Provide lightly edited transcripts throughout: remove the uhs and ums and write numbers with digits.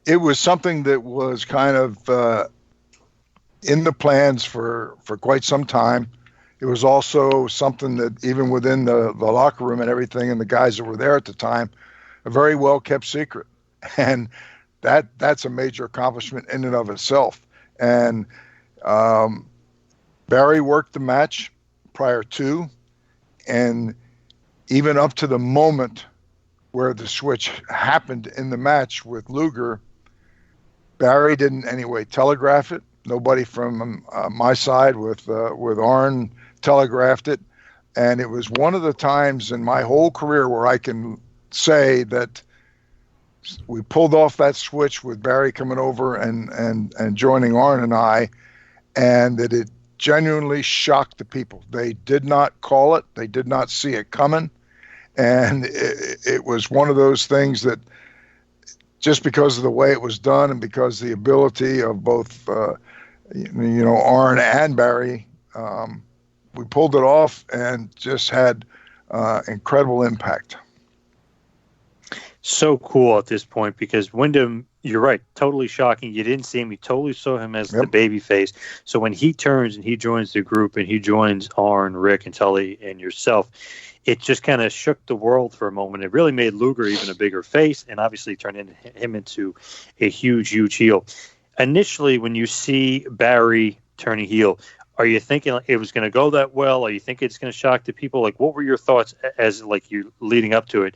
it was something that was kind of in the plans for quite some time. It was also something that even within the locker room and everything, and the guys that were there at the time, a very well kept secret, and that's a major accomplishment in and of itself. And Barry worked the match prior to, and even up to the moment where the switch happened in the match with Luger, Barry didn't anyway telegraph it. Nobody from my side with Arn telegraphed it. And it was one of the times in my whole career where I can say that we pulled off that switch with Barry coming over and joining Arn and I, and that it genuinely shocked the people. They did not call it. They did not see it coming. And it was one of those things that just because of the way it was done and because the ability of both, Arn and Barry, we pulled it off and just had incredible impact. So cool at this point because Windham, you're right, totally shocking. You didn't see him. You totally saw him as the baby face. So when he turns and he joins the group and he joins Arn, Rick, and Tully and yourself, it just kind of shook the world for a moment. It really made Luger even a bigger face and obviously turned him into a huge, huge heel. Initially, when you see Barry turning heel, are you thinking it was going to go that well? Are you thinking it's going to shock the people? Like, what were your thoughts as like you leading up to it?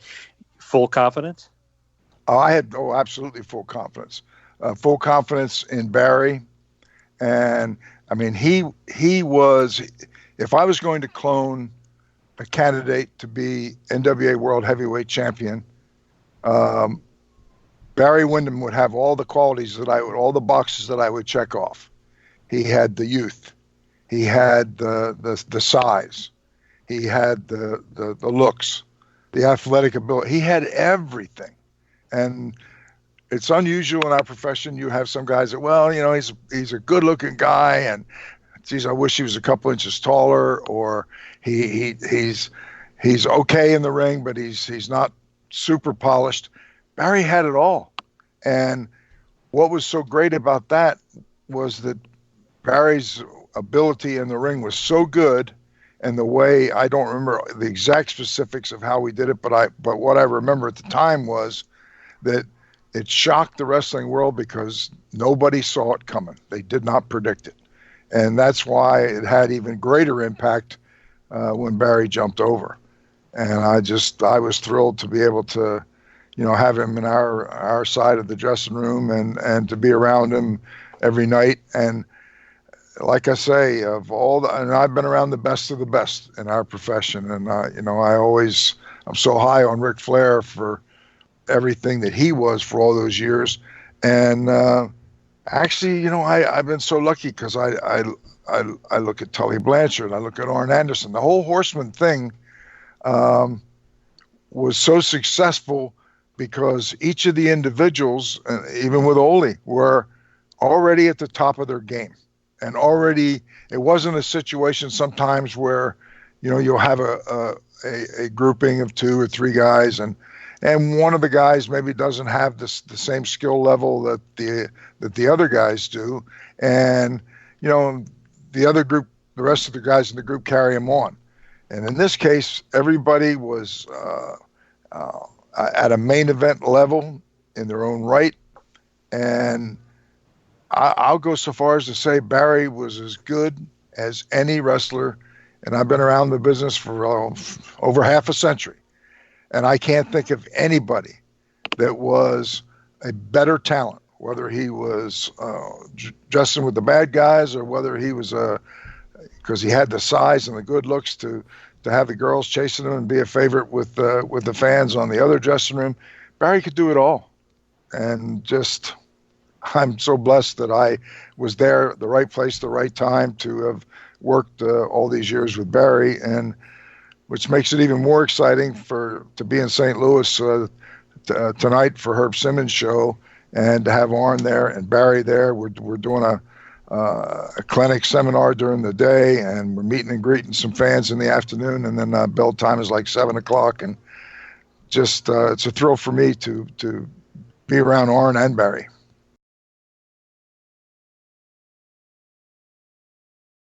Full confidence? I had absolutely full confidence. Full confidence in Barry. And I mean, he was, if I was going to clone a candidate to be NWA World Heavyweight Champion, Barry Windham would have all the qualities all the boxes that I would check off. He had the youth. He had the size. He had the looks, the athletic ability. He had everything. And it's unusual in our profession. You have some guys that, he's a good-looking guy, and geez, I wish he was a couple inches taller, or he's okay in the ring, but he's not super polished. Barry had it all. And what was so great about that was that Barry's ability in the ring was so good, and the way, I don't remember the exact specifics of how we did it, but what I remember at the time was that it shocked the wrestling world because nobody saw it coming. They did not predict it. And that's why it had even greater impact when Barry jumped over. And I was thrilled to be able to, have him in our side of the dressing room and to be around him every night. And like I say, and I've been around the best of the best in our profession. And, I'm so high on Ric Flair for everything that he was for all those years. And actually, I've been so lucky because I look at Tully Blanchard, I look at Arn Anderson. The whole Horseman thing was so successful because each of the individuals, even with Ole, were already at the top of their game. And already, it wasn't a situation sometimes where, you'll have a grouping of 2 or 3 guys, and one of the guys maybe doesn't have the same skill level that the other guys do, and the other group, the rest of the guys in the group carry him on. And in this case, everybody was at a main event level in their own right, and I'll go so far as to say Barry was as good as any wrestler, and I've been around the business for over half a century. And I can't think of anybody that was a better talent, whether he was dressing with the bad guys or whether he was because he had the size and the good looks to have the girls chasing him and be a favorite with the fans on the other dressing room. Barry could do it all. And just, I'm so blessed that I was there, the right place, the right time to have worked all these years with Barry, and which makes it even more exciting to be in St. Louis tonight for Herb Simmons' show, and to have Arn there and Barry there. We're doing a clinic seminar during the day, and we're meeting and greeting some fans in the afternoon, and then bell time is like 7:00, and just it's a thrill for me to be around Arn and Barry.